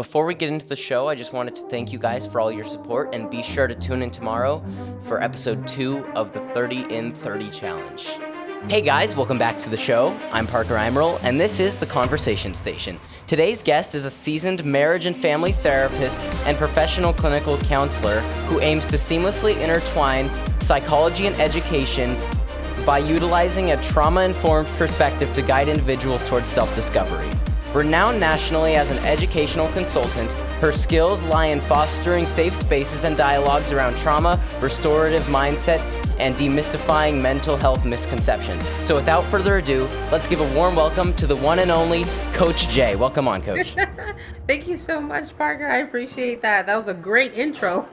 Before we get into the show, I just wanted to thank you guys for all your support and be sure to tune in tomorrow for episode 2 of the 30 in 30 challenge. Hey guys, welcome back to the show. I'm Parker Immerl, and this is The Conversation Station. Today's guest is a seasoned marriage and family therapist and professional clinical counselor who aims to seamlessly intertwine psychology and education by utilizing a trauma-informed perspective to guide individuals towards self-discovery. Renowned nationally as an educational consultant, her skills lie in fostering safe spaces and dialogues around trauma, restorative mindset, and demystifying mental health misconceptions. So without further ado, let's give a warm welcome to the one and only Coach Jae. Welcome on, Coach. Thank you so much, Parker. I appreciate that. That was a great intro.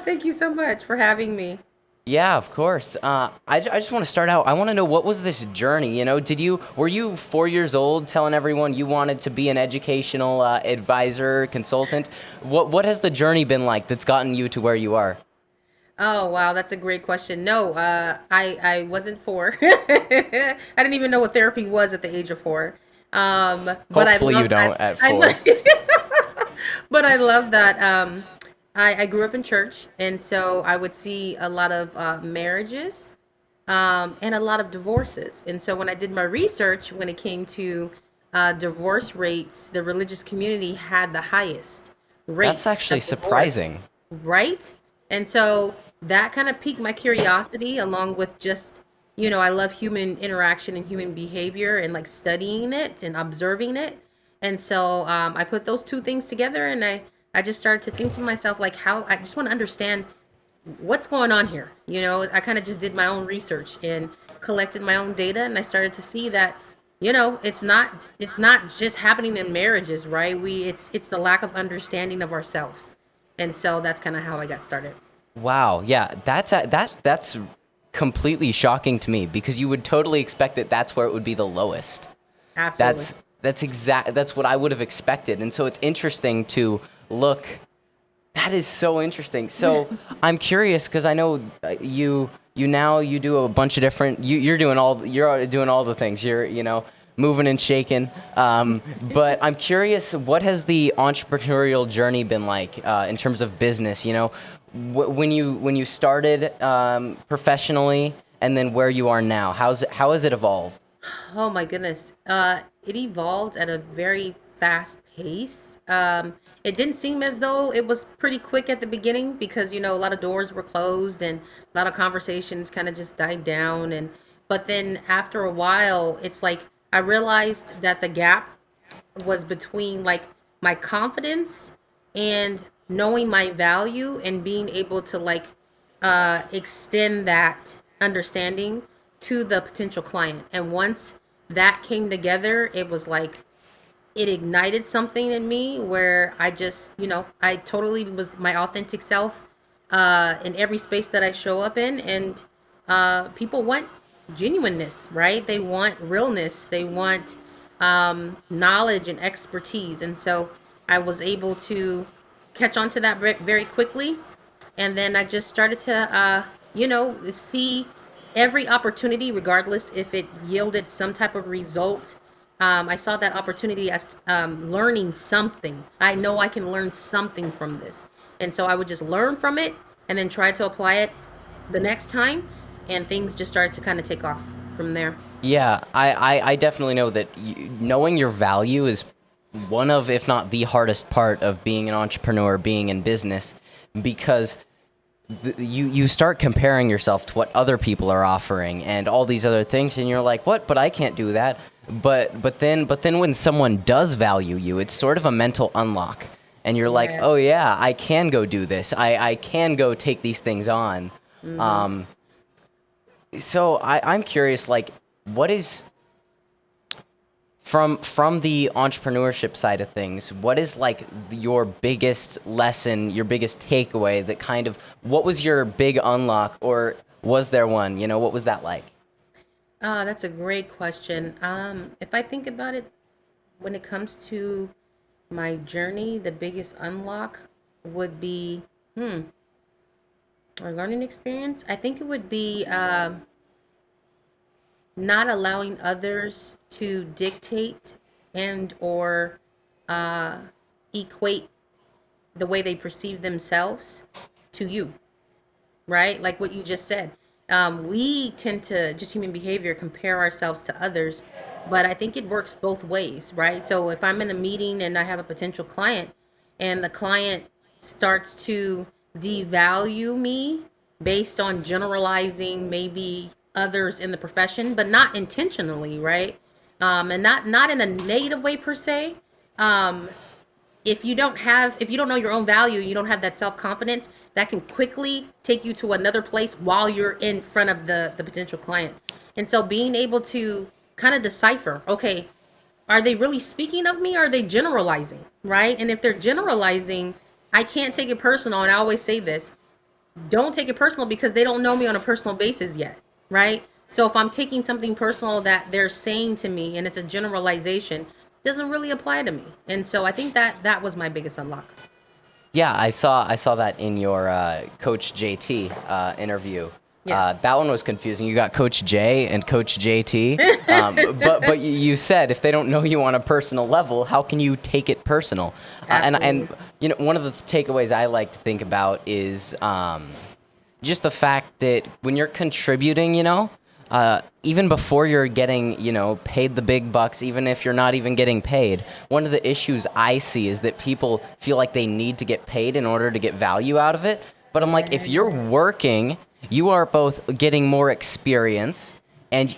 Thank you so much for having me. Yeah, of course. I just want to start out. I want to know, what was this journey? Were you 4 years old telling everyone you wanted to be an educational advisor, consultant? What has the journey been like that's gotten you to where you are? Oh, wow, that's a great question. No, I wasn't four. I didn't even know what therapy was at the age of four. But I Hopefully you love don't at I 4. but I love that. I grew up in church, and so I would see a lot of marriages, and a lot of divorces. And so when I did my research, when it came to divorce rates, the religious community had the highest That's rates actually of divorce, surprising. right? And so that kind of piqued my curiosity, along with just, I love human interaction and human behavior and like studying it and observing it. And so I put those two things together, and I just started to think to myself, like, how I just want to understand what's going on here. I kind of just did my own research and collected my own data, and I started to see that, it's not just happening in marriages, right? It's the lack of understanding of ourselves. And so that's kind of how I got started. Wow. Yeah, that's completely shocking to me because you would totally expect that that's where it would be the lowest. Absolutely. That's what I would have expected. And so it's interesting to look. That is so interesting. So I'm curious because I know you do a bunch of different. You're doing all the things. You're moving and shaking. But I'm curious, what has the entrepreneurial journey been like in terms of business? When you started professionally, and then where you are now. How has it evolved? Oh my goodness. It evolved at a very fast pace. It didn't seem as though it was pretty quick at the beginning because, a lot of doors were closed and a lot of conversations kind of just died down. But then after a while, it's like I realized that the gap was between like my confidence and knowing my value and being able to like extend that understanding to the potential client. And once that came together, it was like it ignited something in me where I just, I totally was my authentic self in every space that I show up in. And people want genuineness, right? They want realness. They want knowledge and expertise. And so I was able to catch on to that very quickly. And then I just started to, see every opportunity, regardless if it yielded some type of result. I saw that opportunity as learning something. I know I can learn something from this. And so I would just learn from it and then try to apply it the next time. And things just started to kind of take off from there. Yeah, I definitely know that knowing your value is one of, if not the hardest part of being an entrepreneur, being in business, because you start comparing yourself to what other people are offering and all these other things, and you're like, what? But I can't do that. But then when someone does value you, it's sort of a mental unlock, and you're like, Yeah. oh yeah, I can go do this. I can go take these things on. Mm-hmm. Um, so I'm curious, like, what is from the entrepreneurship side of things, what is like your biggest lesson, your biggest takeaway, that kind of, what was your big unlock, or was there one? What was that like? That's a great question. If I think about it, when it comes to my journey, the biggest unlock would be, or learning experience. I think it would be not allowing others to dictate and or equate the way they perceive themselves to you, right? Like what you just said. We tend to, just human behavior, compare ourselves to others, but I think it works both ways, right? So if I'm in a meeting and I have a potential client and the client starts to devalue me based on generalizing maybe others in the profession, but not intentionally, right? And not in a negative way per se. Um, if you don't know your own value, you don't have that self-confidence, that can quickly take you to another place while you're in front of the potential client. And so being able to kind of decipher, okay, are they really speaking of me, or are they generalizing, right? And if they're generalizing, I can't take it personal. And I always say this, don't take it personal, because they don't know me on a personal basis yet, right? So if I'm taking something personal that they're saying to me and it's a generalization, it doesn't really apply to me. And so I think that was my biggest unlock. Yeah, I saw that in your Coach JT interview. Yes. That one was confusing. You got Coach Jae and Coach JT, but you said if they don't know you on a personal level, how can you take it personal? And Absolutely. you know, one of the takeaways I like to think about is just the fact that when you're contributing, you know, even before you're getting, you know, paid the big bucks, even if you're not even getting paid, one of the issues I see is that people feel like they need to get paid in order to get value out of it. But I'm like, if you're Yeah. working, you are both getting more experience and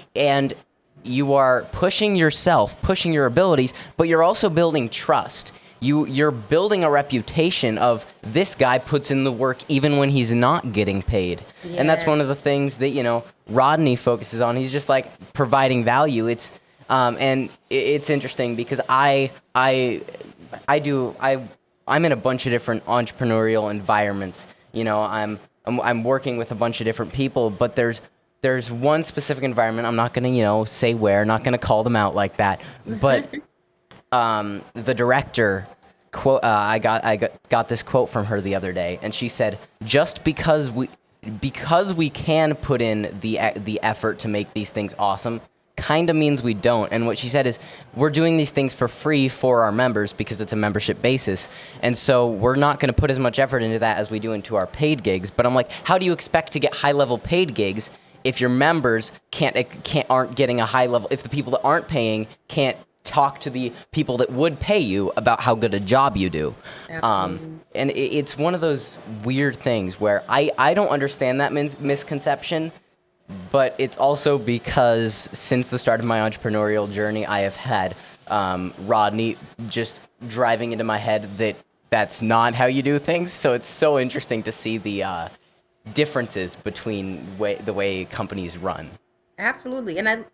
you are pushing yourself, pushing your abilities, but you're also building trust. You're building a reputation of this guy puts in the work even when he's not getting paid. And that's Yeah. one of the things that, you know, Rodney focuses on. He's just like providing value. It's interesting because I'm in a bunch of different entrepreneurial environments. You know, I'm working with a bunch of different people, but there's one specific environment. I'm not going to, you know, say where, not going to call them out like that, but the director quote, I got this quote from her the other day, and she said, "Just because we can put in the effort to make these things awesome, kind of means we don't." And what she said is, we're doing these things for free for our members because it's a membership basis, and so we're not going to put as much effort into that as we do into our paid gigs. But I'm like, how do you expect to get high level paid gigs if your members aren't getting a high level, if the people that aren't paying can't talk to the people that would pay you about how good a job you do? Absolutely. And it's one of those weird things where I don't understand that misconception, but it's also because since the start of my entrepreneurial journey, I have had Rodney just driving into my head that that's not how you do things. So it's so interesting to see the differences between the way companies run. Absolutely. And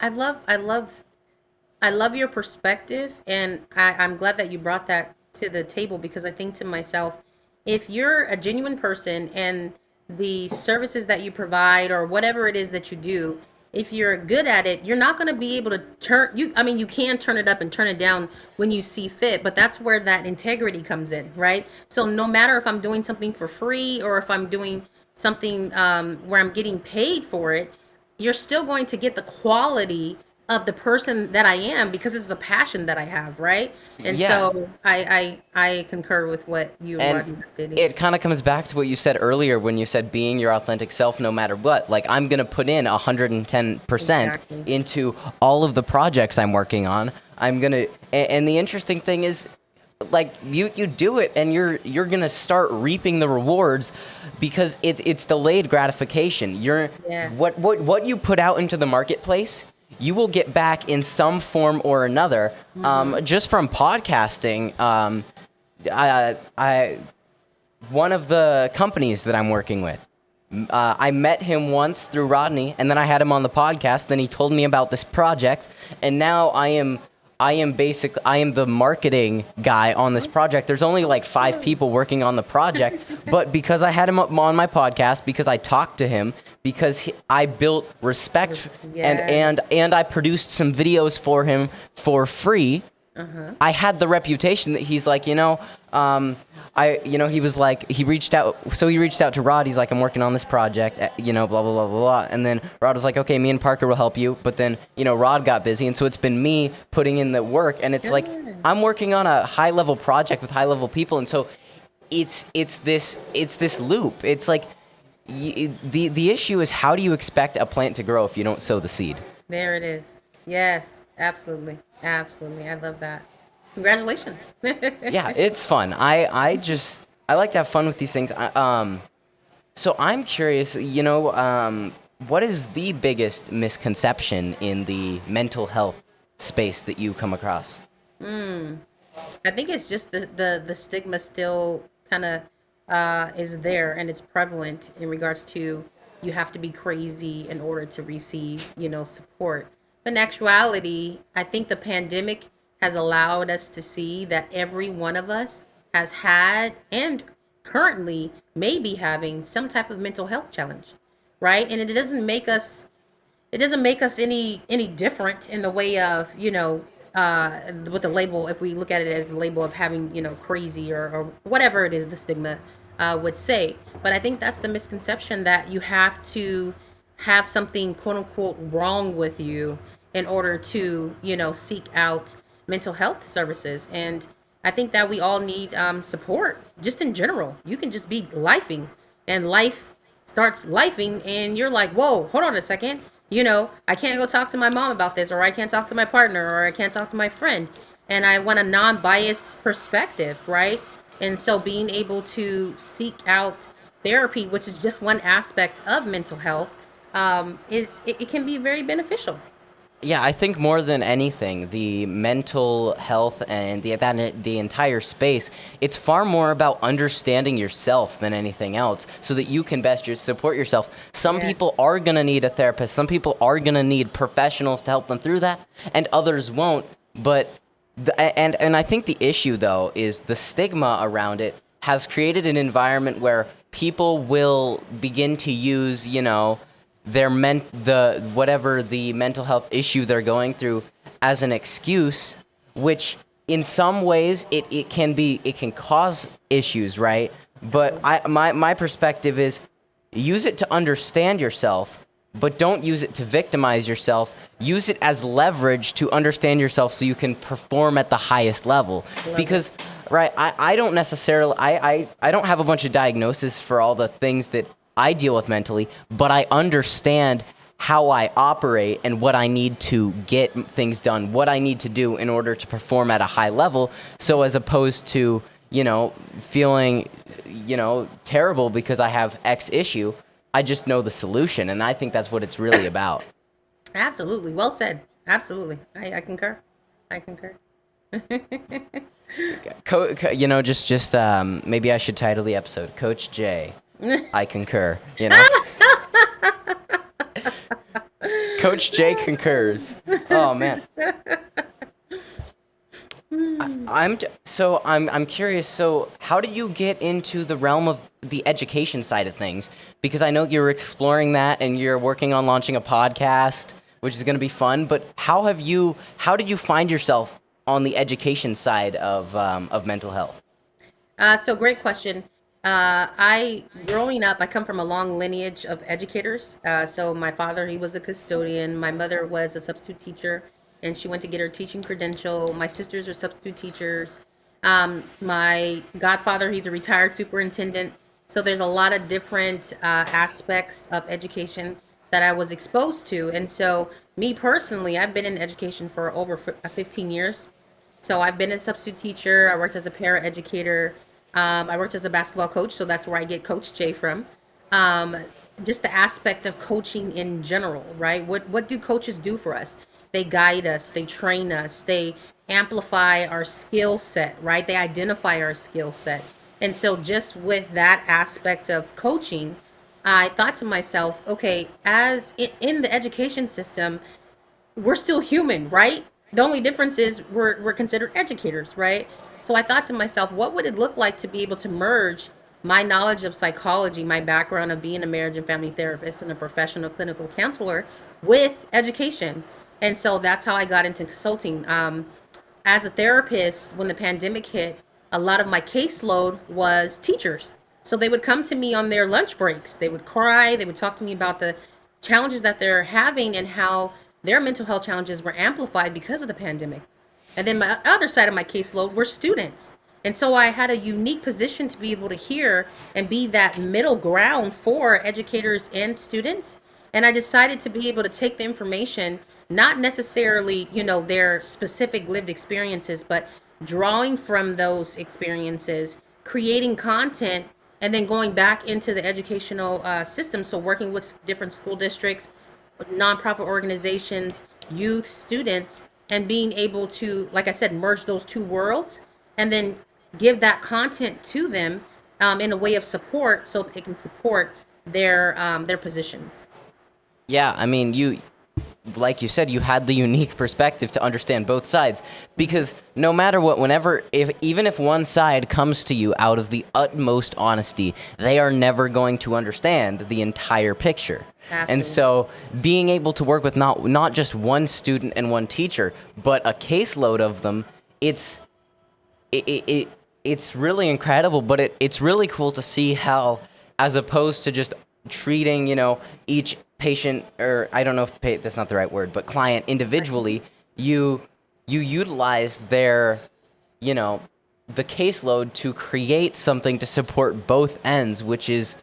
I love your perspective, and I'm glad that you brought that to the table, because I think to myself, if you're a genuine person and the services that you provide or whatever it is that you do, if you're good at it, you're not going to be able to I mean, you can turn it up and turn it down when you see fit, but that's where that integrity comes in, right? So no matter if I'm doing something for free or if I'm doing something where I'm getting paid for it, you're still going to get the quality of the person that I am, because it's a passion that I have, right? And Yeah. so I concur with what you and And Rodney are stating. it kind of comes back to what you said earlier when you said being your authentic self no matter what. Like, I'm going to put in 110% Exactly. into all of the projects I'm working on. I'm going to, and the interesting thing is, like, you do it and you're going to start reaping the rewards because it's delayed gratification. Yes. What you put out into the marketplace, you will get back in some form or another. Just from podcasting, I one of the companies that I'm working with, I met him once through Rodney, and then I had him on the podcast. Then he told me about this project, and now I am the marketing guy on this project. There's only like 5 people working on the project, but because I had him up on my podcast, because I talked to him, because I built respect, Yes. and I produced some videos for him for free. I had the reputation that he's like, you know, he was like, he reached out. So he reached out to Rod. He's like, I'm working on this project, blah, blah, blah, blah, blah. And then Rod was like, okay, me and Parker will help you. But then, Rod got busy. And so it's been me putting in the work. And it's like, Good. I'm working on a high level project with high level people. And so it's this loop. It's like, the issue is, how do you expect a plant to grow if you don't sow the seed? There it is. Yes, absolutely. Absolutely. I love that. Congratulations. Yeah, it's fun. I like to have fun with these things. So I'm curious, what is the biggest misconception in the mental health space that you come across? I think it's just the stigma still kind of is there, and it's prevalent in regards to you have to be crazy in order to receive, support. But in actuality, I think the pandemic has allowed us to see that every one of us has had and currently may be having some type of mental health challenge, right? And it doesn't make us any different in the way of with the label, if we look at it as a label of having crazy or whatever it is the stigma would say. But I think that's the misconception, that you have to have something quote unquote wrong with you in order to seek out mental health services. And I think that we all need support just in general. You can just be lifing, and life starts lifing, and you're like, whoa, hold on a second. I can't go talk to my mom about this, or I can't talk to my partner, or I can't talk to my friend. And I want a non biased perspective, right? And so being able to seek out therapy, which is just one aspect of mental health, it can be very beneficial. Yeah, I think more than anything, the mental health and the entire space, it's far more about understanding yourself than anything else, so that you can best support yourself. Some Yeah. people are gonna need a therapist. Some people are gonna need professionals to help them through that, and others won't. But and I think the issue, though, is the stigma around it has created an environment where people will begin to use, the whatever the mental health issue they're going through as an excuse, which in some ways it can cause issues, right? But Absolutely. my perspective is, use it to understand yourself, but don't use it to victimize yourself. Use it as leverage to understand yourself so you can perform at the highest level. Love it. Because, right, I don't necessarily, I don't have a bunch of diagnoses for all the things that I deal with mentally, but I understand how I operate and what I need to get things done, what I need to do in order to perform at a high level. So as opposed to, feeling, terrible because I have X issue, I just know the solution. And I think that's what it's really about. Absolutely. Well said. Absolutely. I concur. I concur. Maybe I should title the episode Coach Jae. I concur. Coach Jae concurs. Oh man. I'm curious. So how did you get into the realm of the education side of things? Because I know you're exploring that and you're working on launching a podcast, which is going to be fun. But how did you find yourself on the education side of mental health? So great question. Growing up, I come from a long lineage of educators. So my father, he was a custodian. My mother was a substitute teacher, and she went to get her teaching credential. My sisters are substitute teachers. My godfather, he's a retired superintendent. So there's a lot of different aspects of education that I was exposed to. And so me personally, I've been in education for over 15 years. So I've been a substitute teacher. I worked as a para educator. I worked as a basketball coach, so that's where I get Coach Jae from. Um, just the aspect of coaching in general, right? What do coaches do for us? They guide us, they train us, they amplify our skill set, right? They identify our skill set. And so just with that aspect of coaching, I thought to myself, okay, as in the education system, we're still human, right? The only difference is we're considered educators, right? So I thought to myself, what would it look like to be able to merge my knowledge of psychology, my background of being a marriage and family therapist and a professional clinical counselor, with education? And so that's how I got into consulting. As a therapist, when the pandemic hit, a lot of my caseload was teachers. So they would come to me on their lunch breaks. They would cry. They would talk to me about the challenges that they're having and how their mental health challenges were amplified because of the pandemic. And then my other side of my caseload were students. And so I had a unique position to be able to hear and be that middle ground for educators and students. And I decided to be able to take the information, not necessarily, their specific lived experiences, but drawing from those experiences, creating content, and then going back into the educational system. So working with different school districts, nonprofit organizations, youth, students, and being able to, like I said, merge those two worlds and then give that content to them in a way of support so they can support their positions. Yeah, I mean, like you said, you had the unique perspective to understand both sides, because no matter what, whenever, if even if one side comes to you out of the utmost honesty, they are never going to understand the entire picture. And Absolutely. so being able to work with not just one student and one teacher, but a caseload of them, it's it's really incredible, but it's really cool to see how, as opposed to just treating, each patient, or I don't know if that's not the right word, but client individually, you you utilize their, you know, the caseload to create something to support both ends, which is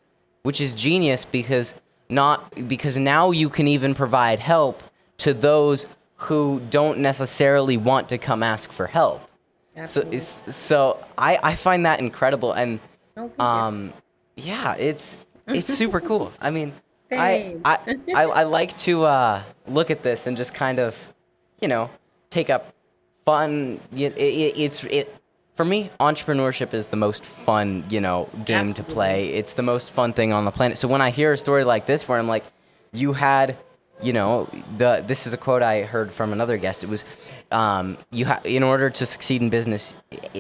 genius, because now you can even provide help to those who don't necessarily want to come ask for help. So Absolutely. I find that incredible, and Oh, thank you. um yeah, it's super cool. I mean, I Thanks. I I like to look at this and just kind of, you know, take up fun. It for me, entrepreneurship is the most fun, game to Absolutely. play. It's the most fun thing on the planet. So when I hear a story like this, where I'm like, you had, this is a quote I heard from another guest. It was, in order to succeed in business,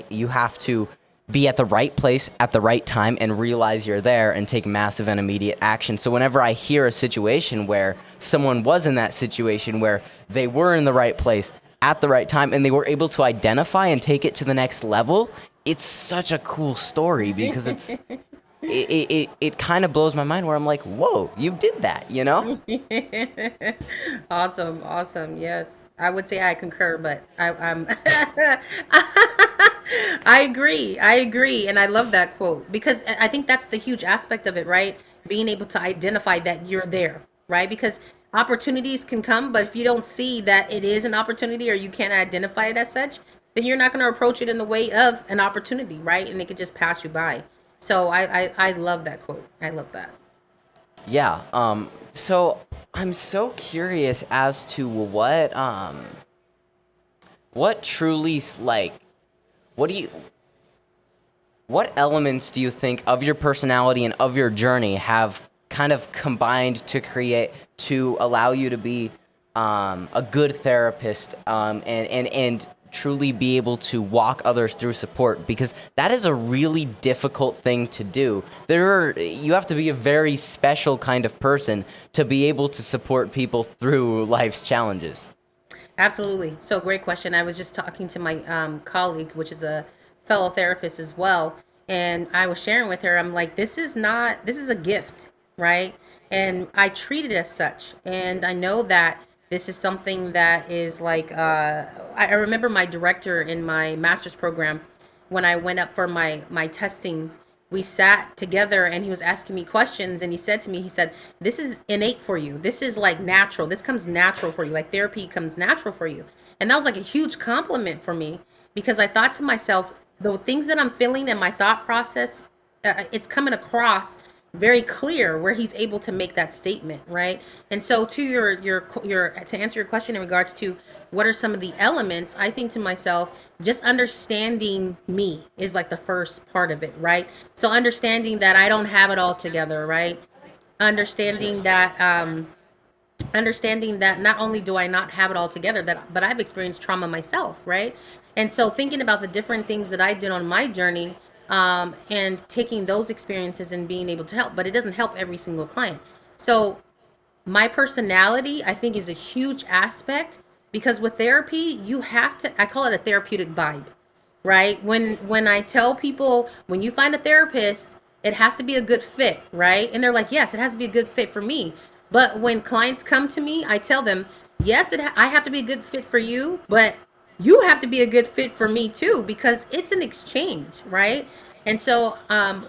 you have to be at the right place at the right time and realize you're there and take massive and immediate action. So whenever I hear a situation where someone was in that situation where they were in the right place at the right time and they were able to identify and take it to the next level, it's such a cool story, because it kind of blows my mind, where I'm like, whoa, you did that, you know? Awesome, awesome. Yes, I would say I concur, but I'm I agree. I agree, and I love that quote because I think that's the huge aspect of it, right? Being able to identify that you're there, right? Because opportunities can come, but if you don't see that it is an opportunity or you can't identify it as such, then you're not going to approach it in the way of an opportunity, right? And it could just pass you by. So I love that quote. I love that. Yeah. So I'm so curious as to what truly like, what do you what elements do you think of your personality and of your journey have kind of combined to allow you to be a good therapist, and truly be able to walk others through support, because that is a really difficult thing to do. You have to be a very special kind of person to be able to support people through life's challenges. Absolutely. So great question. I was just talking to my colleague, which is a fellow therapist as well, and I was sharing with her. I'm like, this is a gift, right? And I treat it as such. And I know that this is something that is like, I remember my director in my master's program when I went up for my testing, we sat together and he was asking me questions and he said to me, he said, "This is innate for you. This is like natural. This comes natural for you. Like therapy comes natural for you." And that was like a huge compliment for me because I thought to myself, the things that I'm feeling and my thought process, it's coming across very clear where he's able to make that statement, right? And so to your to answer your question in regards to what are some of the elements, I think to myself, just understanding me is like the first part of it, right? So understanding that I don't have it all together, right? Understanding that not only do I not have it all together, that but I've experienced trauma myself, right? And so thinking about the different things that I did on my journey, and taking those experiences and being able to help, but it doesn't help every single client. So my personality, I think, is a huge aspect because with therapy, you have to, I call it a therapeutic vibe, right? When I tell people, when you find a therapist, it has to be a good fit, right? And they're like, yes, it has to be a good fit for me. But when clients come to me, I tell them, yes, I have to be a good fit for you, but you have to be a good fit for me too, because it's an exchange, right? And so,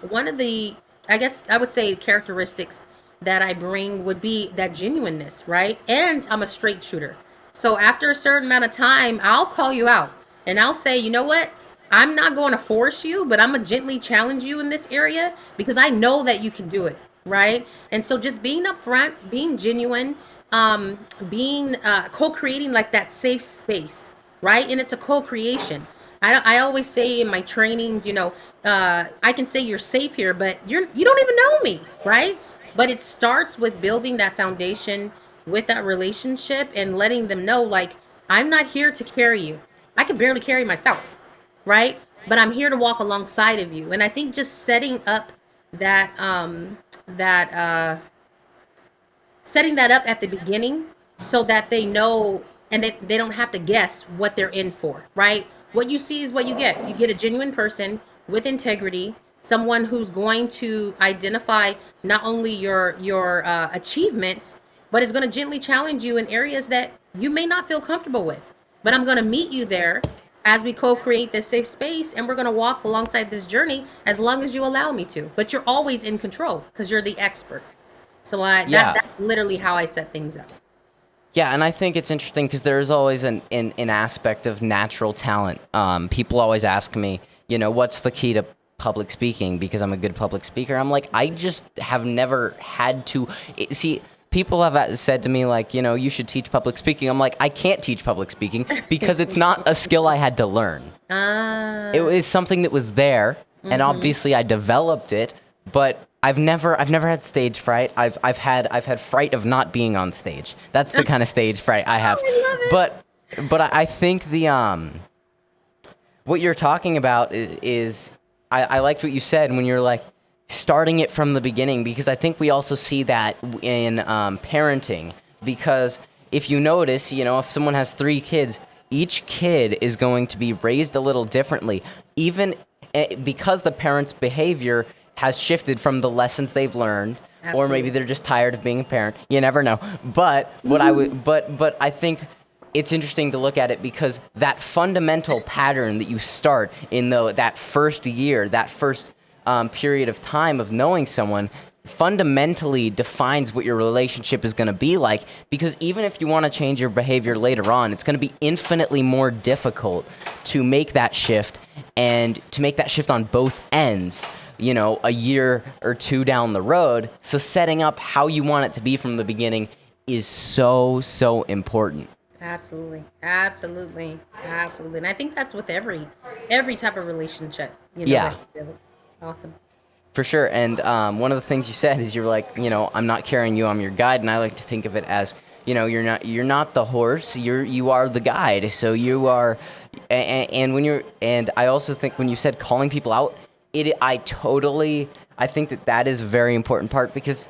one of the, I guess I would say, characteristics that I bring would be that genuineness, right? And I'm a straight shooter. So after a certain amount of time, I'll call you out and I'll say, you know what? I'm not going to force you, but I'm going to gently challenge you in this area because I know that you can do it, right? And so just being upfront, being genuine, being co-creating like that safe space, right? And it's a co-creation. I always say in my trainings, I can say you're safe here, but you don't even know me, right? But it starts with building that foundation with that relationship and letting them know, like, I'm not here to carry you. I can barely carry myself, right? But I'm here to walk alongside of you. And I think just that that setting that up at the beginning so that they know and they don't have to guess what they're in for, right? What you see is what you get. You get a genuine person with integrity, someone who's going to identify not only your achievements, but is going to gently challenge you in areas that you may not feel comfortable with. But I'm going to meet you there as we co-create this safe space, and we're going to walk alongside this journey as long as you allow me to. But you're always in control because you're the expert. So Yeah. that's literally how I set things up. Yeah, and I think it's interesting because there is always an aspect of natural talent. People always ask me, what's the key to public speaking? Because I'm a good public speaker. I'm like, I just have never had to see. People have said to me like, you should teach public speaking. I'm like, I can't teach public speaking because it's not a skill I had to learn. It was something that was there, and obviously I developed it, but I've never had stage fright. I've had fright of not being on stage. That's the kind of stage fright I have. I love it. But I think what you're talking about is I liked what you said when you're like starting it from the beginning, because I think we also see that in parenting, because if you notice, if someone has 3 kids, each kid is going to be raised a little differently, even because the parent's behavior has shifted from the lessons they've learned. Absolutely. Or maybe they're just tired of being a parent. You never know. But but I think it's interesting to look at it because that fundamental pattern that you start in that first year, that first period of time of knowing someone, fundamentally defines what your relationship is going to be like. Because even if you want to change your behavior later on, it's going to be infinitely more difficult to make that shift, and to make that shift on both ends, a year or 2 down the road. So setting up how you want it to be from the beginning is so, so important. Absolutely. Absolutely. Absolutely. And I think that's with every type of relationship, Yeah. that you build. Awesome. For sure. And one of the things you said is you're like, I'm not carrying you, I'm your guide. And I like to think of it as, you're not the horse, you are the guide. So you are, and I also think when you said calling people out, I think that is a very important part, because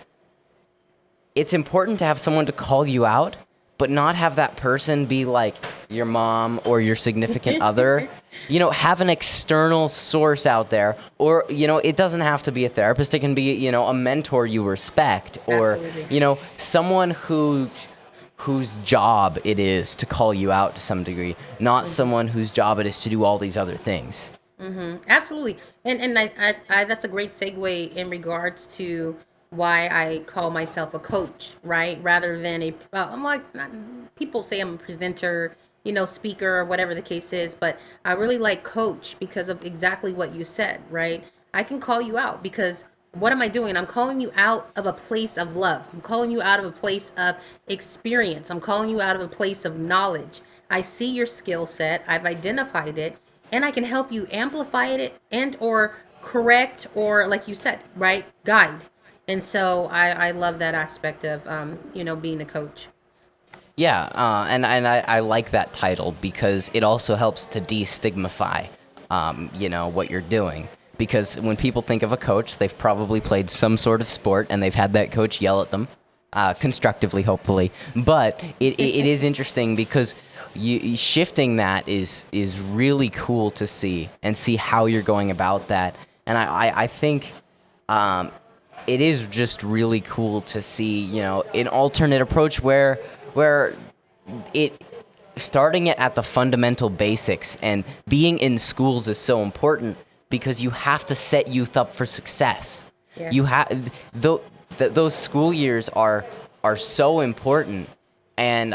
it's important to have someone to call you out, but not have that person be like your mom or your significant other. Have an external source out there, or, it doesn't have to be a therapist. It can be, a mentor you respect, or, Absolutely. Someone whose job it is to call you out to some degree, not someone whose job it is to do all these other things. Absolutely. And I that's a great segue in regards to why I call myself a coach, right? Rather than I'm like, people say I'm a presenter, speaker, or whatever the case is, but I really like coach because of exactly what you said, right? I can call you out because what am I doing? I'm calling you out of a place of love. I'm calling you out of a place of experience. I'm calling you out of a place of knowledge. I see your skill set. I've identified it, and I can help you amplify it and or correct, or like you said, right, guide. And so I love that aspect of being a coach. Yeah, and I like that title because it also helps to destigmify, what you're doing. Because when people think of a coach, they've probably played some sort of sport, and they've had that coach yell at them, constructively, hopefully. But it is interesting because shifting that is really cool to see, and see how you're going about that. And I think it is just really cool to see, an alternate approach where it starting it at the fundamental basics, and being in schools is so important because you have to set youth up for success. Yes. You have those school years are so important, and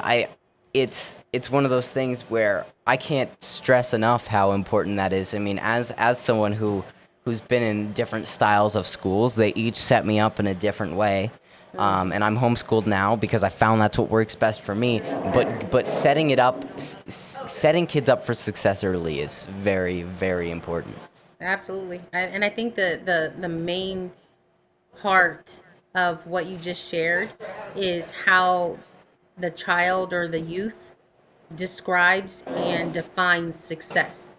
it's one of those things where I can't stress enough how important that is. I mean, as someone who's been in different styles of schools, they each set me up in a different way. And I'm homeschooled now because I found that's what works best for me. But setting setting kids up for success early is very, very important. Absolutely. And I think the main part of what you just shared is how the child or the youth describes and defines success.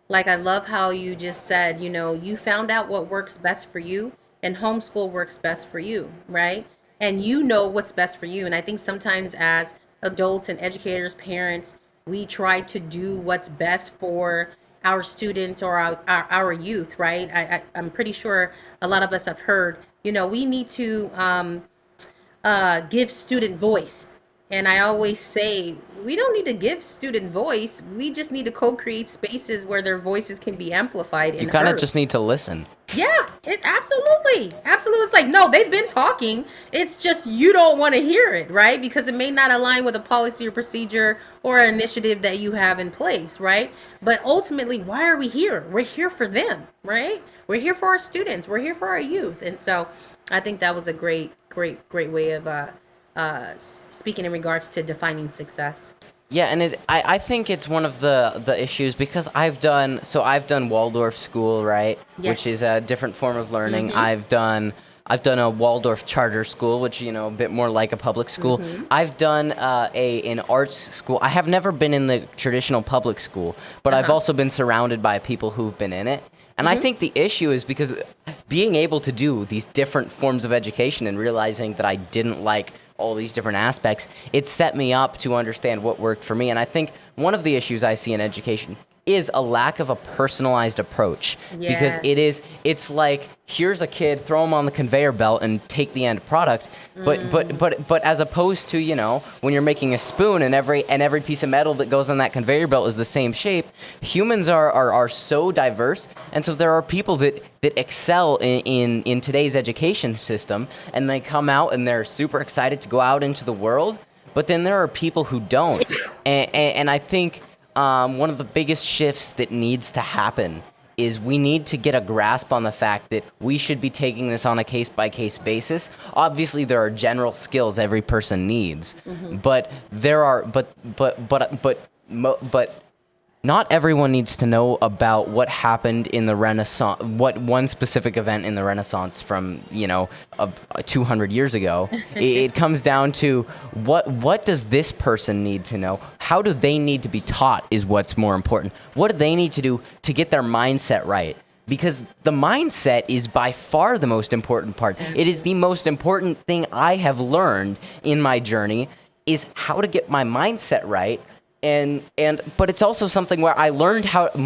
Like, I love how you just said, you found out what works best for you, and homeschool works best for you, right? And you know what's best for you. And I think sometimes as adults and educators, parents, we try to do what's best for our students or our youth, right? I'm pretty sure a lot of us have heard, we need to give student voice. And I always say, we don't need to give student voice. We just need to co-create spaces where their voices can be amplified You and kind of heard. just need to listen. Yeah, it absolutely. It's like, no, they've been talking. It's just you don't want to hear it, right? Because it may not align with a policy or procedure or an initiative that you have in place, right? But ultimately, why are we here? We're here for them, right? We're here for our students. We're here for our youth. And so I think that was a great way of speaking in regards to defining success. Yeah, and I think it's one of the issues because I've done Waldorf school, right? Yes. Which is a different form of learning. I've done a Waldorf charter school, which a bit more like a public school. I've done an arts school. I have never been in the traditional public school, but I've also been surrounded by people who've been in it. And I think the issue is because being able to do these different forms of education and realizing that I didn't like all these different aspects, it set me up to understand what worked for me. And I think one of the issues I see in education is a lack of a personalized approach. Yeah. Because it's like, here's a kid, throw him on the conveyor belt and take the end product. But as opposed to, when you're making a spoon and every piece of metal that goes on that conveyor belt is the same shape, humans are so diverse. And so there are people that excel in today's education system, and they come out and they're super excited to go out into the world. But then there are people who don't. And I think one of the biggest shifts that needs to happen is we need to get a grasp on the fact that we should be taking this on a case-by-case basis. Obviously, there are general skills every person needs, but not everyone needs to know about what happened in the Renaissance, what one specific event in the Renaissance from 200 years ago. It comes down to what does this person need to know? How do they need to be taught is what's more important. What do they need to do to get their mindset right? Because the mindset is by far the most important part. It is the most important thing I have learned in my journey, is how to get my mindset right. But it's also something where I learned how to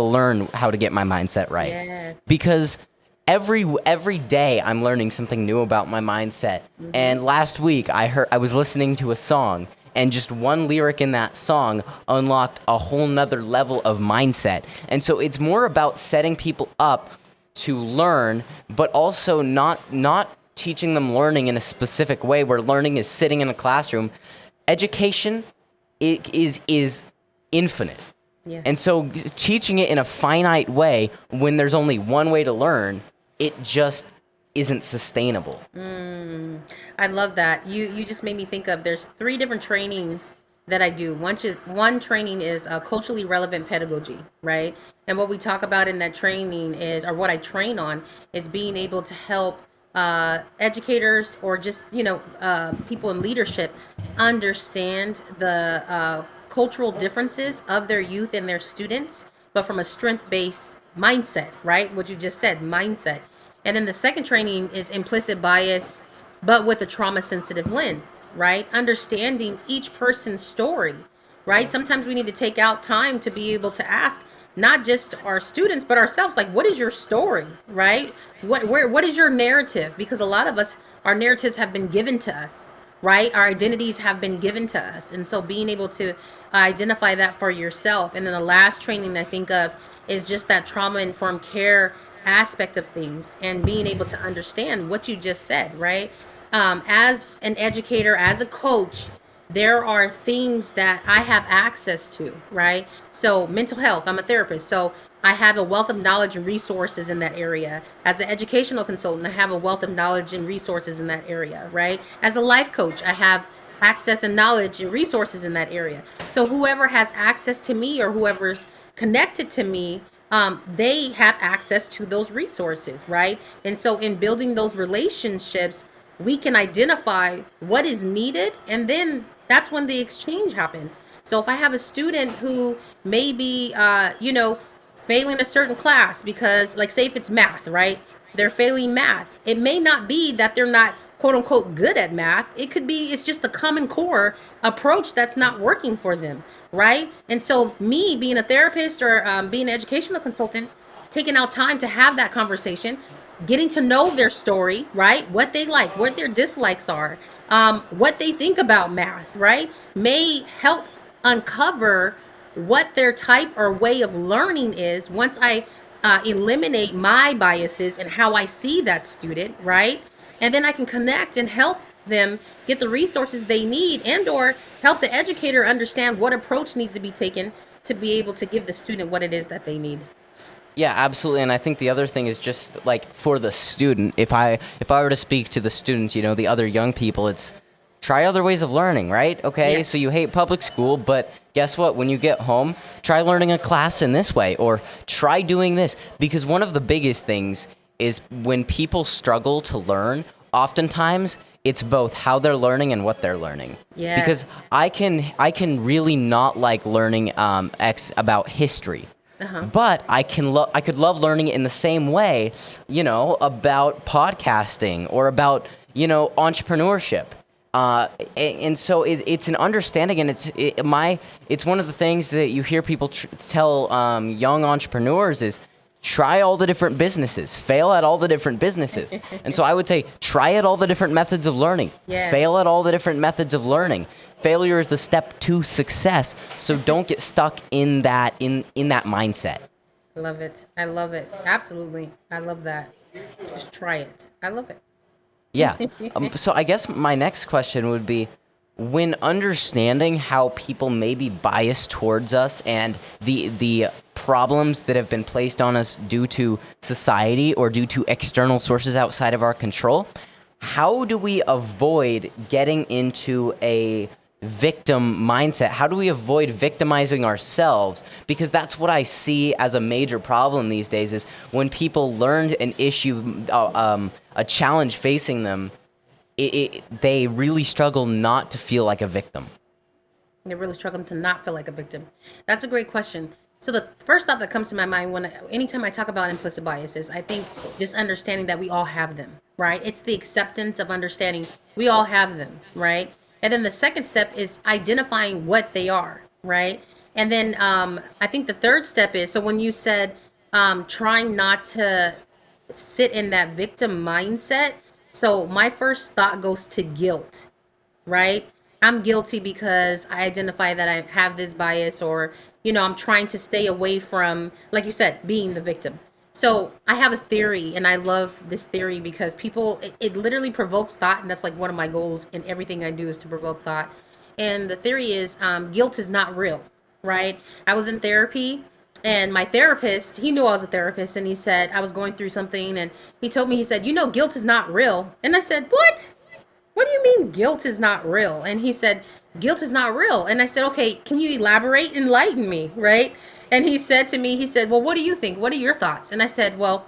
learn how to get my mindset right. Yes. Because every day I'm learning something new about my mindset. And last week I was listening to a song, and just one lyric in that song unlocked a whole nother level of mindset. And so it's more about setting people up to learn, but also not teaching them learning in a specific way where learning is sitting in a classroom. Education is infinite. Yeah. And so teaching it in a finite way when there's only one way to learn, it just isn't sustainable. I love that. You just made me think of, there's 3 different trainings that I do. One training is culturally relevant pedagogy, right? And what we talk about in that training is, or what I train on, is being able to help educators or just people in leadership understand the cultural differences of their youth and their students, but from a strength-based mindset, right? What you just said, mindset. And then the second training is implicit bias but with a trauma sensitive lens, right? Understanding each person's story, right? Sometimes we need to take out time to be able to ask not just our students but ourselves, like, what is your story, right? What is your narrative? Because a lot of us, our narratives have been given to us, right? Our identities have been given to us. And so being able to identify that for yourself. And then the last training I think of is just that trauma informed care aspect of things, and being able to understand what you just said, right? As an educator, as a coach, there are things that I have access to, right? So, mental health, I'm a therapist. So, I have a wealth of knowledge and resources in that area. As an educational consultant, I have a wealth of knowledge and resources in that area, right? As a life coach, I have access and knowledge and resources in that area. So, whoever has access to me or whoever's connected to me, they have access to those resources, right? And so, in building those relationships, we can identify what is needed, and then that's when the exchange happens. So if I have a student who may be failing a certain class because, like, say if it's math, right, they're failing math, it may not be that they're not quote unquote good at math. It could be it's just the common core approach that's not working for them, right? And so me being a therapist or being an educational consultant, taking out time to have that conversation, getting to know their story, right? What they like, what their dislikes are, what they think about math, right? May help uncover what their type or way of learning is once I eliminate my biases and how I see that student, right? And then I can connect and help them get the resources they need, and or help the educator understand what approach needs to be taken to be able to give the student what it is that they need. Yeah, absolutely. And I think the other thing is just like for the student, if I were to speak to the students, the other young people, it's try other ways of learning, right? Okay, Yeah. so you hate public school, but guess what? When you get home, try learning a class in this way, or try doing this. Because one of the biggest things is when people struggle to learn, oftentimes it's both how they're learning and what they're learning. Because Yes. I can really not like learning X about history. Uh-huh. But I could love learning it in the same way, about podcasting or about, entrepreneurship. And so it's an understanding, and it's one of the things that you hear people tell young entrepreneurs is try all the different businesses, fail at all the different businesses. And so I would say try at all the different methods of learning, Yes. fail at all the different methods of learning. Failure is the step to success. So don't get stuck in that mindset. Love it. I love it. Absolutely. I love that. Just try it. I love it. Yeah. So I guess my next question would be, when understanding how people may be biased towards us and the problems that have been placed on us due to society or due to external sources outside of our control, how do we avoid getting into a victim mindset? How do we avoid victimizing ourselves? Because that's what I see as a major problem these days, is when people learned an issue, a challenge facing them, they really struggle not to feel like a victim. They're really struggling to not feel like a victim. That's a great question. So the first thought that comes to my mind anytime I talk about implicit biases, I think just understanding that we all have them, right? It's the acceptance of understanding we all have them, right? And then the second step is identifying what they are, right? And then I think the third step is, so when you said trying not to sit in that victim mindset, so my first thought goes to guilt, right? I'm guilty because I identify that I have this bias, or, I'm trying to stay away from, like you said, being the victim. So I have a theory, and I love this theory because it literally provokes thought. And that's like one of my goals in everything I do, is to provoke thought. And the theory is guilt is not real, right? I was in therapy, and my therapist, he knew I was a therapist, and he said I was going through something, and he told me, he said, guilt is not real. And I said, what do you mean guilt is not real? And he said, guilt is not real. And I said, okay, can you elaborate, enlighten me, right? And he said to me, he said, well, what do you think? What are your thoughts? And I said, well,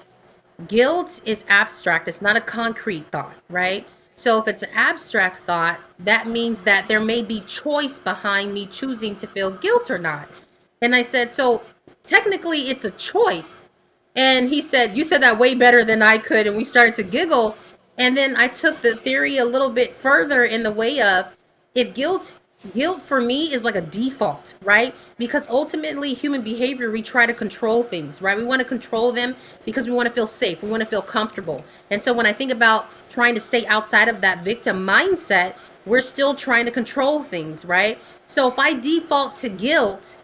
guilt is abstract. It's not a concrete thought, right? So if it's an abstract thought, that means that there may be choice behind me choosing to feel guilt or not. And I said, so technically it's a choice. And he said, you said that way better than I could. And we started to giggle. And then I took the theory a little bit further in the way of, if guilt for me is like a default, right? Because ultimately human behavior, we try to control things, right? We want to control them because we want to feel safe, we want to feel comfortable. And so when I think about trying to stay outside of that victim mindset, we're still trying to control things, right? So if I default to guilt,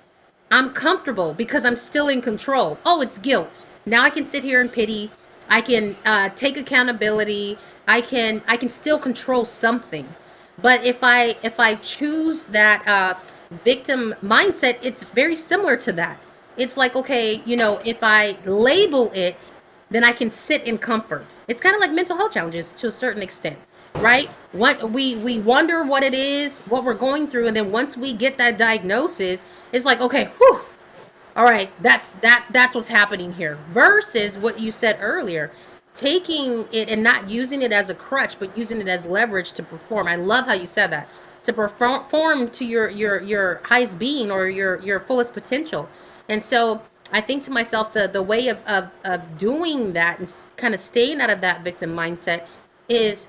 I'm comfortable because I'm still in control. Oh, it's guilt. Now I can sit here and pity. I can take accountability. I can still control something. But if I choose that victim mindset, it's very similar to that. It's like, okay, if I label it, then I can sit in comfort. It's kind of like mental health challenges to a certain extent, right? What we wonder what it is, what we're going through, and then once we get that diagnosis, it's like, okay, whew, all right, that's what's happening here. Versus what you said earlier, taking it and not using it as a crutch, but using it as leverage to perform. I love how you said that. To perform to your highest being, or your fullest potential. And so I think to myself, the way of doing that and kind of staying out of that victim mindset is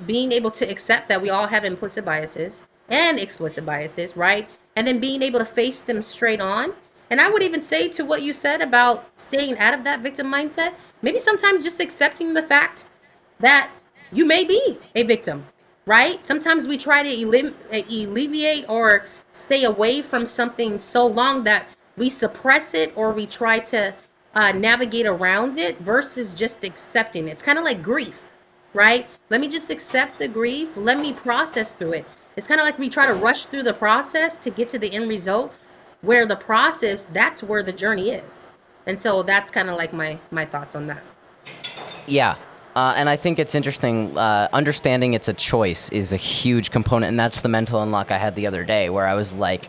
being able to accept that we all have implicit biases and explicit biases, right? And then being able to face them straight on. And I would even say, to what you said about staying out of that victim mindset, maybe sometimes just accepting the fact that you may be a victim, right? Sometimes we try to alleviate or stay away from something so long that we suppress it, or we try to navigate around it, versus just accepting it. It's kind of like grief, right? Let me just accept the grief. Let me process through it. It's kind of like we try to rush through the process to get to the end result, where the process, that's where the journey is. And so that's kind of like my thoughts on that. Yeah. And I think it's interesting, understanding it's a choice is a huge component. And that's the mental unlock I had the other day, where I was like,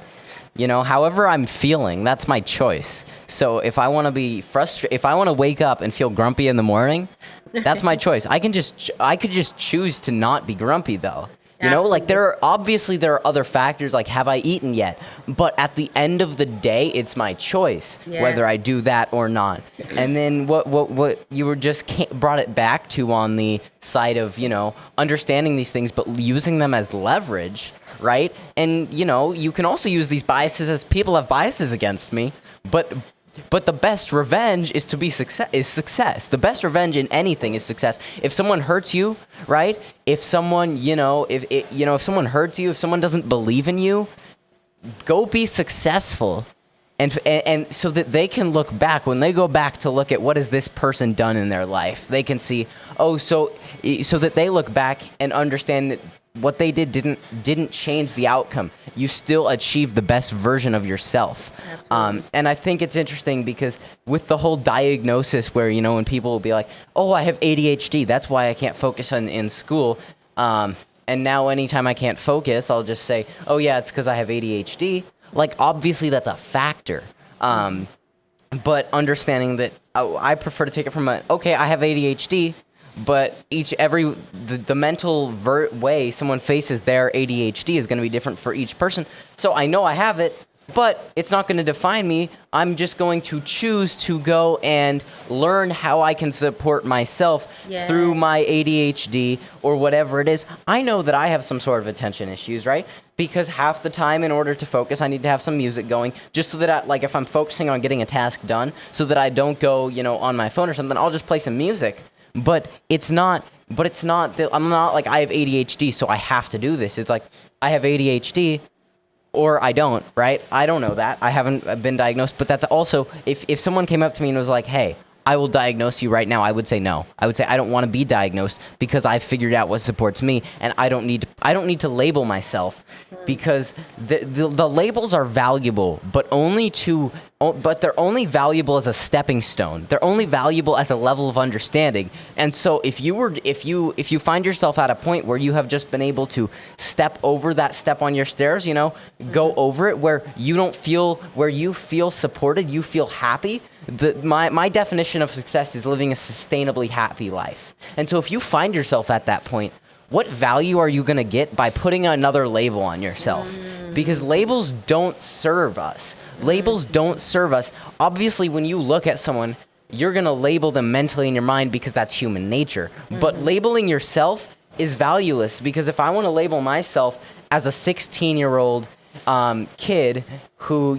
however I'm feeling, that's my choice. So if I want to be frustrated, if I want to wake up and feel grumpy in the morning, that's my choice. I could just choose to not be grumpy, though. Like there are other factors, like, have I eaten yet? But at the end of the day, it's my choice whether I do that or not. And then what you were just brought it back to on the side of, understanding these things, but using them as leverage, right? And, you can also use these biases as people have biases against me, but the best revenge is success. The best revenge in anything is success. If someone hurts you, right? If someone, if someone hurts you, if someone doesn't believe in you, go be successful. And so that they can look back, when they go back to look at what has this person done in their life, they can see, so that they look back and understand that what they did didn't change the outcome. You still achieved the best version of yourself. Absolutely. And I think it's interesting because with the whole diagnosis, where, when people will be like, oh, I have ADHD, that's why I can't focus in school. And now anytime I can't focus, I'll just say, oh yeah, it's because I have ADHD. Like, obviously that's a factor. But understanding that, I prefer to take it from okay, I have ADHD, but the mental way someone faces their ADHD is going to be different for each person. So I know I have it, but it's not going to define me. I'm just going to choose to go and learn how I can support myself through my ADHD or whatever it is. I know that I have some sort of attention issues, right? Because half the time, in order to focus, I need to have some music going, just so that if I'm focusing on getting a task done, so that I don't go, on my phone or something, I'll just play some music. But it's not that I'm not like, I have ADHD, so I have to do this. It's like, I have ADHD or I don't, right? I don't know that. I haven't been diagnosed, but that's also, if someone came up to me and was like, hey, I will diagnose you right now, I would say no. I would say I don't want to be diagnosed because I've figured out what supports me, and I don't need to label myself, because the labels are valuable, but they're only valuable as a stepping stone. They're only valuable as a level of understanding. And so if you find yourself at a point where you have just been able to step over that step on your stairs, go over it, where you feel supported, you feel happy. My definition of success is living a sustainably happy life. And so if you find yourself at that point, what value are you going to get by putting another label on yourself? Because labels don't serve us. Labels don't serve us. Obviously, when you look at someone, you're going to label them mentally in your mind because that's human nature. But labeling yourself is valueless, because if I want to label myself as a 16-year-old kid who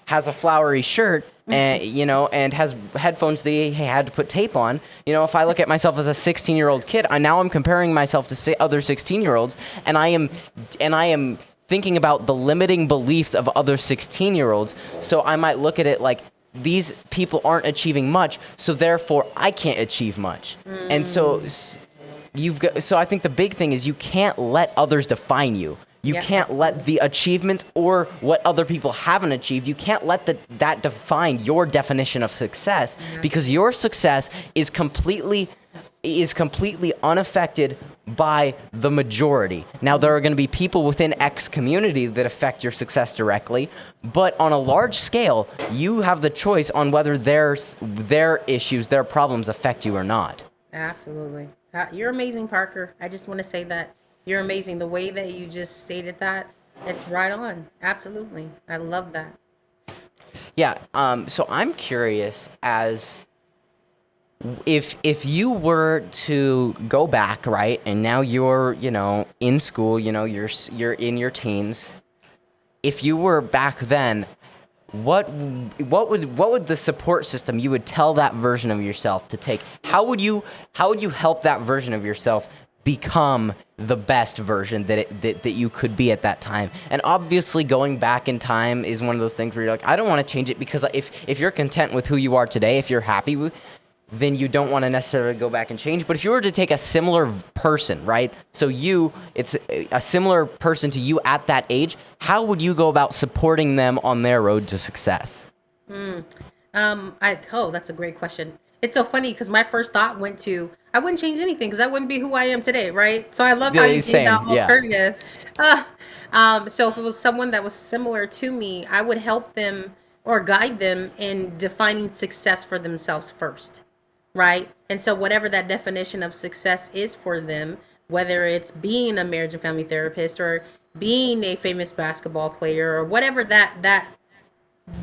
has a flowery shirt and has headphones that he had to put tape on, if I look at myself as a 16-year-old kid, I'm comparing myself to other 16-year-olds, and I am thinking about the limiting beliefs of other 16-year-olds. So I might look at it like, these people aren't achieving much, so therefore I can't achieve much. And so I think the big thing is you can't let others define you. You can't let the achievements or what other people haven't achieved, you can't let that define your definition of success, because your success is completely unaffected by the majority. Now, there are going to be people within X community that affect your success directly, but on a large scale, you have the choice on whether their issues, their problems affect you or not. Absolutely. You're amazing, Parker. I just want to say that you're amazing. The way that you just stated that, it's right on. Absolutely. I love that. Yeah. So I'm curious, as if you were to go back, right, and now you're in school, you're in your teens. If you were back then, what would the support system you would tell that version of yourself to take? How would you help that version of yourself become the best version that you could be at that time? And obviously going back in time is one of those things where you're like, I don't want to change it, because if you're content with who you are today, if you're happy with, then you don't want to necessarily go back and change. But if you were to take a similar person, right? So it's a similar person to you at that age, how would you go about supporting them on their road to success? That's a great question. It's so funny because my first thought went to, I wouldn't change anything because I wouldn't be who I am today, right? So I love how you gave that alternative. So if it was someone that was similar to me, I would help them or guide them in defining success for themselves first. Right? And so whatever that definition of success is for them, whether it's being a marriage and family therapist or being a famous basketball player or whatever that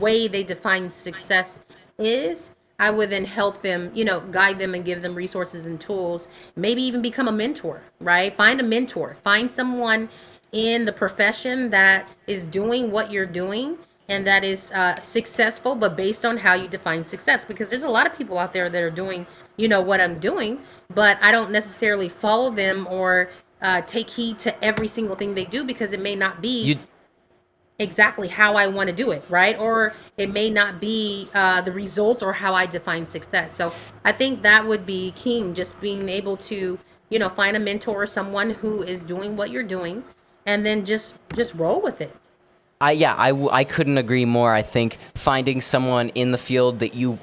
way they define success is, I would then help them, guide them and give them resources and tools, maybe even become a mentor, right? Find a mentor, find someone in the profession that is doing what you're doing and that is successful, but based on how you define success. Because there's a lot of people out there that are doing, what I'm doing, but I don't necessarily follow them or take heed to every single thing they do, because it may not be exactly how I want to do it, right? Or it may not be the results or how I define success. So I think that would be key, just being able to, find a mentor or someone who is doing what you're doing, and then just roll with it. I couldn't agree more. I think finding someone in the field that you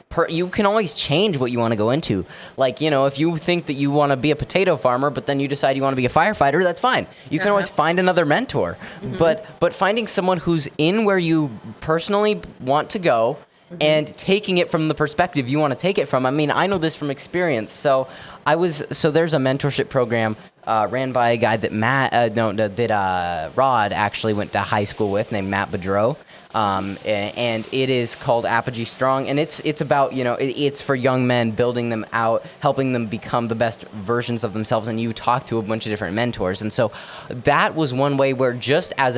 can always change what you want to go into. Like, if you think that you want to be a potato farmer, but then you decide you want to be a firefighter, that's fine. You can always find another mentor. But finding someone who's in where you personally want to go and taking it from the perspective you want to take it from. I mean, I know this from experience. So there's a mentorship program ran by a guy that Rod actually went to high school with, named Matt Bedreau. And it is called Apogee Strong, and it's about, it's for young men, building them out, helping them become the best versions of themselves. And you talk to a bunch of different mentors. And so that was one way where, just as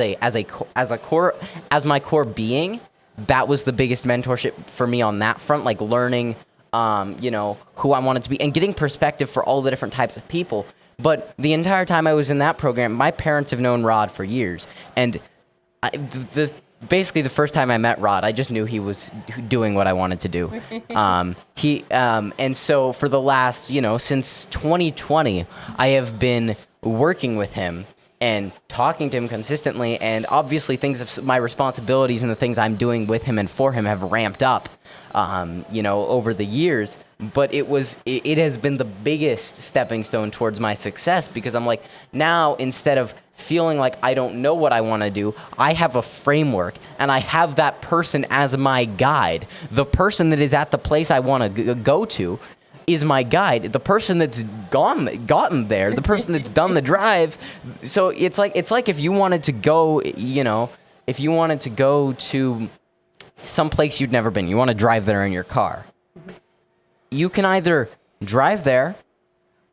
my core being, that was the biggest mentorship for me on that front, like learning, who I wanted to be and getting perspective for all the different types of people. But the entire time I was in that program, my parents have known Rod for years. And basically the first time I met Rod, I just knew he was doing what I wanted to do. And so for the last, since 2020, I have been working with him and talking to him consistently, and obviously my responsibilities and the things I'm doing with him and for him have ramped up, over the years. But it has been the biggest stepping stone towards my success, because I'm like, now instead of feeling like I don't know what I want to do, I have a framework, and I have that person as my guide. The person that is at the place I want to go to is my guide. The person that's gotten there, the person that's done the drive. So it's like if you wanted to go, to someplace you'd never been. You want to drive there in your car. You can either drive there,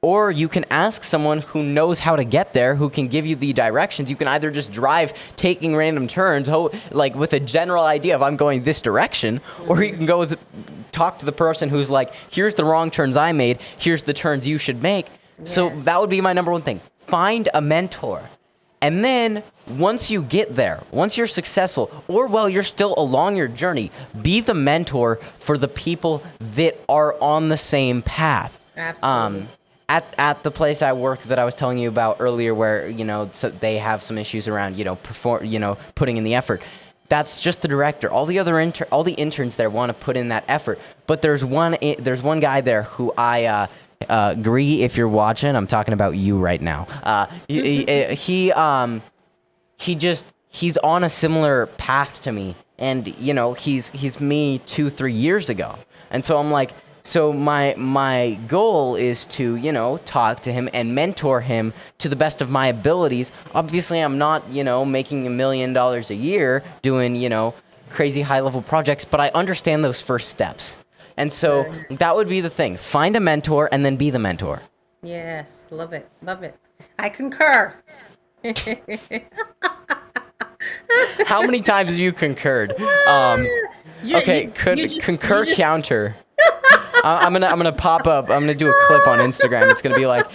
or you can ask someone who knows how to get there, who can give you the directions. You can either just drive taking random turns, like with a general idea of I'm going this direction, or you can go talk to the person who's like, here's the wrong turns I made, here's the turns you should make. Yeah. So that would be my number one thing. Find a mentor. And then once you get there, once you're successful, or while you're still along your journey, be the mentor for the people that are on the same path. Absolutely. At the place I work that I was telling you about earlier, where so they have some issues around putting in the effort. That's just the director. All the other all the interns there want to put in that effort, but there's one guy there who I agree. If you're watching, I'm talking about you right now. He's on a similar path to me, and he's me 2-3 years ago, and so I'm like. So my goal is to, talk to him and mentor him to the best of my abilities. Obviously, I'm not, making $1 million a year doing, crazy high-level projects, but I understand those first steps. And so that would be the thing. Find a mentor and then be the mentor. Yes, love it. Love it. I concur. How many times have you concurred? Concur counter. I'm gonna pop up. I'm gonna do a clip on Instagram. It's gonna be like,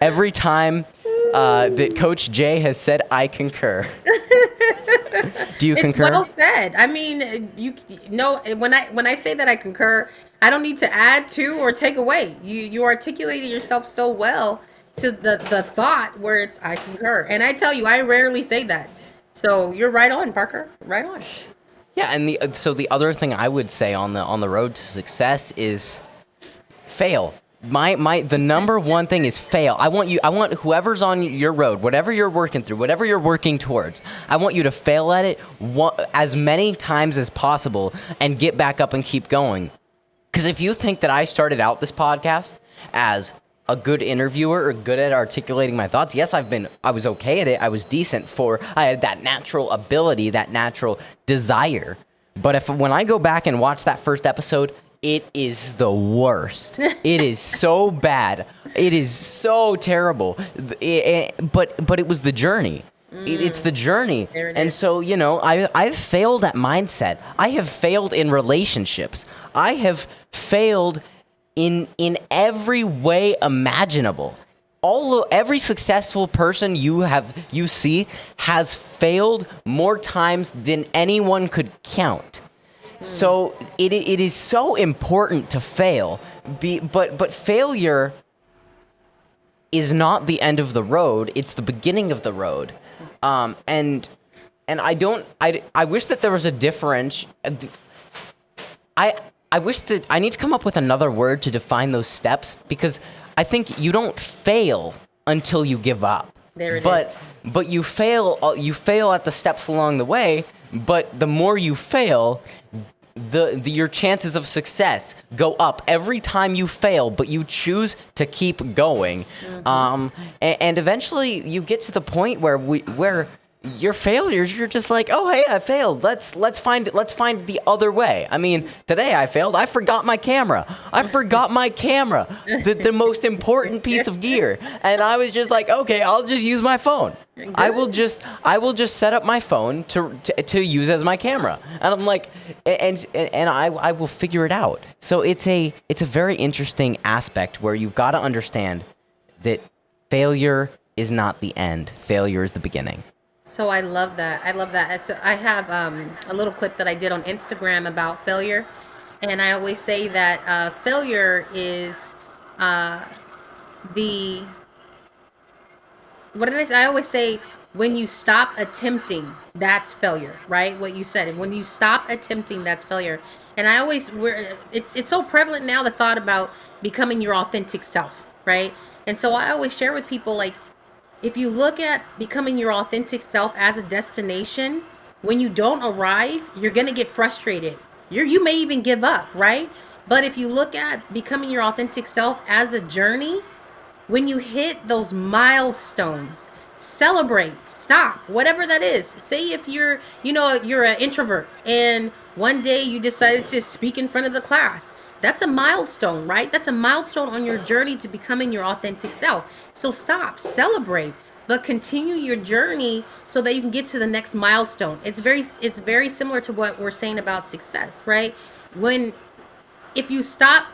every time that Coach Jae has said, I concur. Do you concur? It's well said. I mean, when I say that I concur, I don't need to add to or take away. You articulated yourself so well to the thought where it's I concur. And I tell you, I rarely say that. So you're right on, Parker. Right on. Yeah, and the other thing I would say on the road to success is fail. The number one thing is fail. I want whoever's on your road, whatever you're working through, whatever you're working towards, I want you to fail at it as many times as possible and get back up and keep going. Because if you think that I started out this podcast as a good interviewer or good at articulating my thoughts, yes, I was okay at it. I was decent I had that natural ability, that natural desire. But when I go back and watch that first episode, it is the worst. It is so bad. It is so terrible. But it was the journey. It's the journey. And so, I've failed at mindset. I have failed in relationships. I have failed in every way imaginable. Every successful person you see has failed more times than anyone could count. So it is so important to fail. But failure is not the end of the road. It's the beginning of the road. And I wish that there was a difference. I wish that I need to come up with another word to define those steps, because I think you don't fail until you give up. There it is. But you fail at the steps along the way, but the more you fail, your chances of success go up every time you fail, but you choose to keep going. Mm-hmm. And eventually you get to the point where your failures, you're just like, oh, hey, I failed. Let's find the other way. I mean, today I failed. I forgot my camera. The most important piece of gear. And I was just like, okay, I'll just use my phone. I will just set up my phone to use as my camera. And I'm like, and I will figure it out. So it's a very interesting aspect where you've got to understand that failure is not the end. Failure is the beginning. So I love that. So I have a little clip that I did on Instagram about failure. And I always say that failure is what did I say? I always say when you stop attempting, that's failure, right? What you said. When you stop attempting, that's failure. And it's so prevalent now, the thought about becoming your authentic self, right? And so I always share with people, like, if you look at becoming your authentic self as a destination, when you don't arrive, you're going to get frustrated. You may even give up, right? But if you look at becoming your authentic self as a journey, when you hit those milestones, celebrate, stop, whatever that is. Say if you're an introvert and one day you decided to speak in front of the class. That's a milestone, right? That's a milestone on your journey to becoming your authentic self. So stop, celebrate, but continue your journey so that you can get to the next milestone. It's very similar to what we're saying about success, right? When if you stop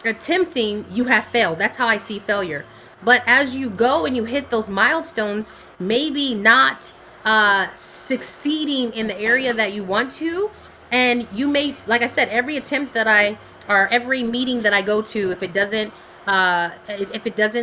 attempting, you have failed. That's how I see failure. But as you go and you hit those milestones, maybe not succeeding in the area that you want to, and you may, like I said, every attempt that I or every meeting that I go to, if it doesn't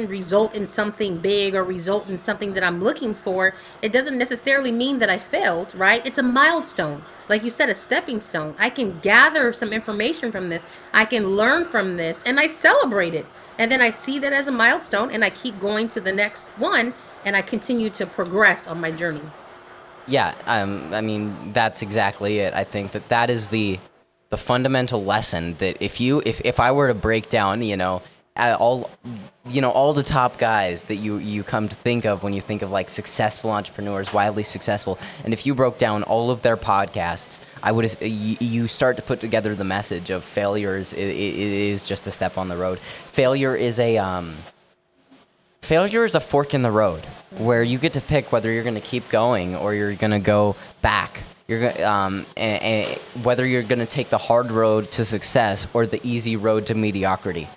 result in something big or result in something that I'm looking for, it doesn't necessarily mean that I failed, right? It's a milestone. Like you said, a stepping stone. I can gather some information from this. I can learn from this, and I celebrate it. And then I see that as a milestone, and I keep going to the next one, and I continue to progress on my journey. Yeah, I mean that's exactly it. I think that is the fundamental lesson that if I were to break down, all all the top guys that you come to think of when you think of like successful entrepreneurs, wildly successful, and if you broke down all of their podcasts, you start to put together the message of failure is just a step on the road. Failure is a fork in the road where you get to pick whether you're going to keep going or you're going to go back. And whether you're going to take the hard road to success or the easy road to mediocrity,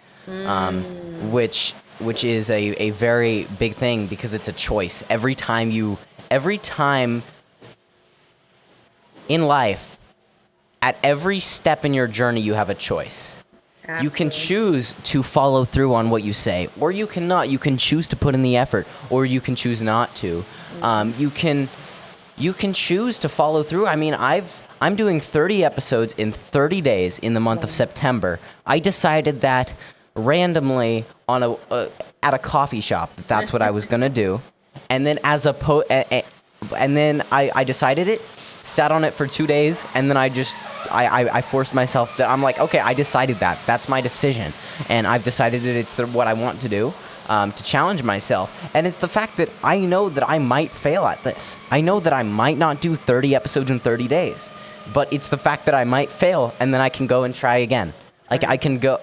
which is a very big thing because it's a choice. Every time in life, at every step in your journey, you have a choice. Absolutely. You can choose to follow through on what you say, or you cannot. You can choose to put in the effort, or you can choose not to. You can choose to follow through. I mean, I'm doing 30 episodes in 30 days in the month of September. I decided that randomly at a coffee shop that's what I was gonna do, and then and then I decided it, sat on it for 2 days, and then I forced myself that I'm like, okay, I decided that's my decision, and I've decided that it's what I want to do. To challenge myself. And it's the fact that I know that I might fail at this. I know that I might not do 30 episodes in 30 days, but it's the fact that I might fail and then I can go and try again. Like I can go,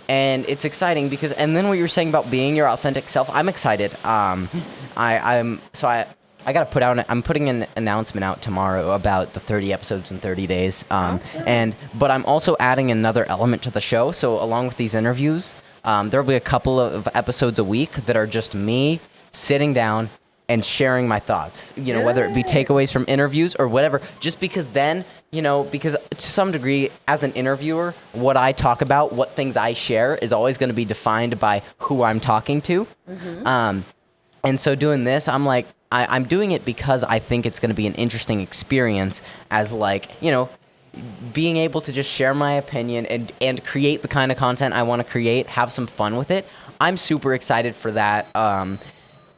and it's exciting because, and then what you were saying about being your authentic self, I'm excited. I got to put out, I'm putting an announcement out tomorrow about the 30 episodes in 30 days. But I'm also adding another element to the show. So along with these interviews, there'll be a couple of episodes a week that are just me sitting down and sharing my thoughts, whether it be takeaways from interviews or whatever, just because then, because to some degree, as an interviewer, what I talk about, what things I share is always going to be defined by who I'm talking to. And so doing this, I'm like, I'm doing it because I think it's going to be an interesting experience as being able to just share my opinion and create the kind of content I want to create, have some fun with it. I'm super excited for that.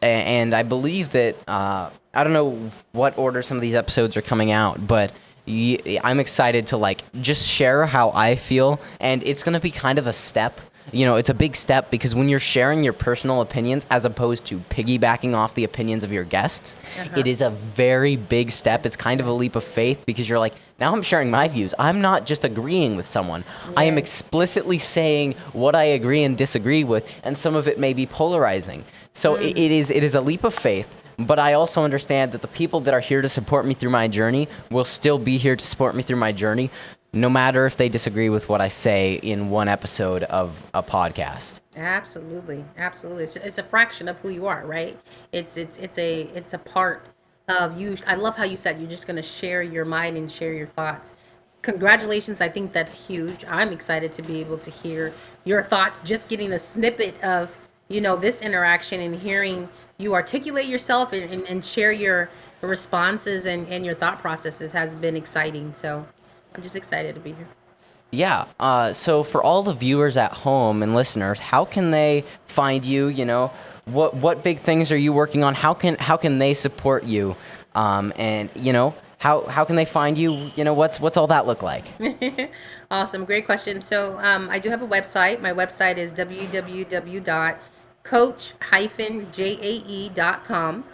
And I believe that, I don't know what order some of these episodes are coming out, but I'm excited to just share how I feel. And it's going to be kind of a step. It's a big step because when you're sharing your personal opinions as opposed to piggybacking off the opinions of your guests, it is a very big step. It's kind of a leap of faith because you're like, now I'm sharing my views. I'm not just agreeing with someone. Yes. I am explicitly saying what I agree and disagree with, and some of it may be polarizing. So it is a leap of faith. But I also understand that the people that are here to support me through my journey will still be here to support me through my journey, no matter if they disagree with what I say in one episode of a podcast. Absolutely. It's a fraction of who you are, right? It's a part of you. I love how you said you're just going to share your mind and share your thoughts. Congratulations. I think that's huge. I'm excited to be able to hear your thoughts, just getting a snippet of, this interaction and hearing you articulate yourself and share your responses and your thought processes has been exciting. So I'm just excited to be here. Yeah. So for all the viewers at home and listeners, how can they find you? What big things are you working on? How can they support you? And how can they find you? What's all that look like? Awesome. Great question. So I do have a website. My website is www.coach-jae.com.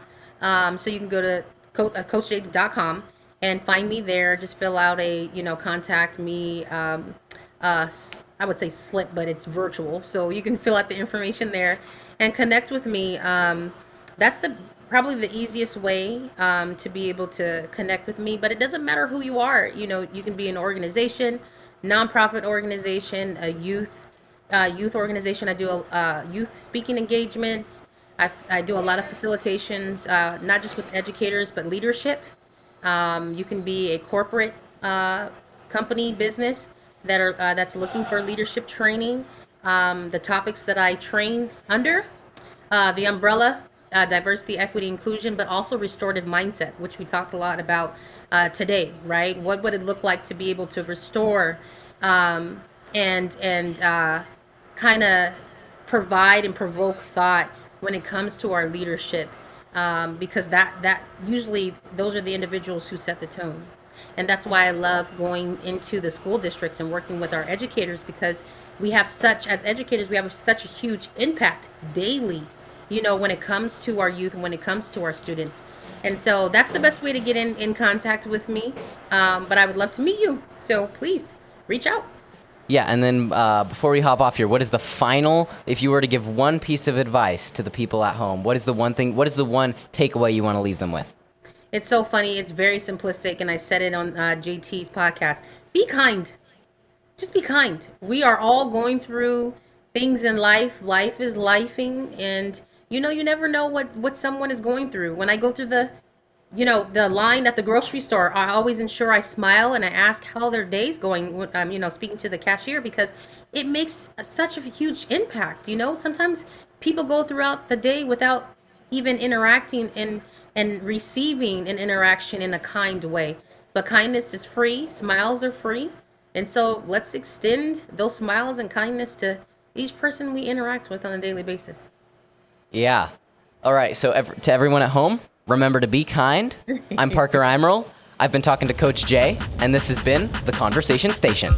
So you can go to coachjae.com and find me there. Just fill out a, contact me. I would say slip, but it's virtual. So you can fill out the information there and connect with me. That's probably the easiest way to be able to connect with me. But it doesn't matter who you are. You can be an organization, nonprofit organization, a youth organization. I do youth speaking engagements. I do a lot of facilitations, not just with educators, but leadership. You can be a corporate company, business that's looking for leadership training. The topics that I train under, the umbrella, diversity, equity, inclusion, but also restorative mindset, which we talked a lot about today, right? What would it look like to be able to restore and kind of provide and provoke thought when it comes to our leadership, because that usually those are the individuals who set the tone. And that's why I love going into the school districts and working with our educators, because as educators, we have such a huge impact daily, when it comes to our youth and when it comes to our students. And so that's the best way to get in contact with me. But I would love to meet you. So please reach out. Yeah, and then before we hop off here, what is the final, if you were to give one piece of advice to the people at home, what is the one takeaway you want to leave them with? It's so funny. It's very simplistic. And I said it on JT's podcast. Be kind. Just be kind. We are all going through things in life. Life is lifing. And, you never know what someone is going through. When I go through the line at the grocery store, I always ensure I smile and I ask how their day's going when I'm, speaking to the cashier, because it makes such a huge impact. Sometimes people go throughout the day without even interacting and receiving an interaction in a kind way. But kindness is free, smiles are free. And so let's extend those smiles and kindness to each person we interact with on a daily basis. Yeah. All right. So to everyone at home, remember to be kind. I'm Parker Immerl. I've been talking to Coach Jae, and this has been The Conversation Station.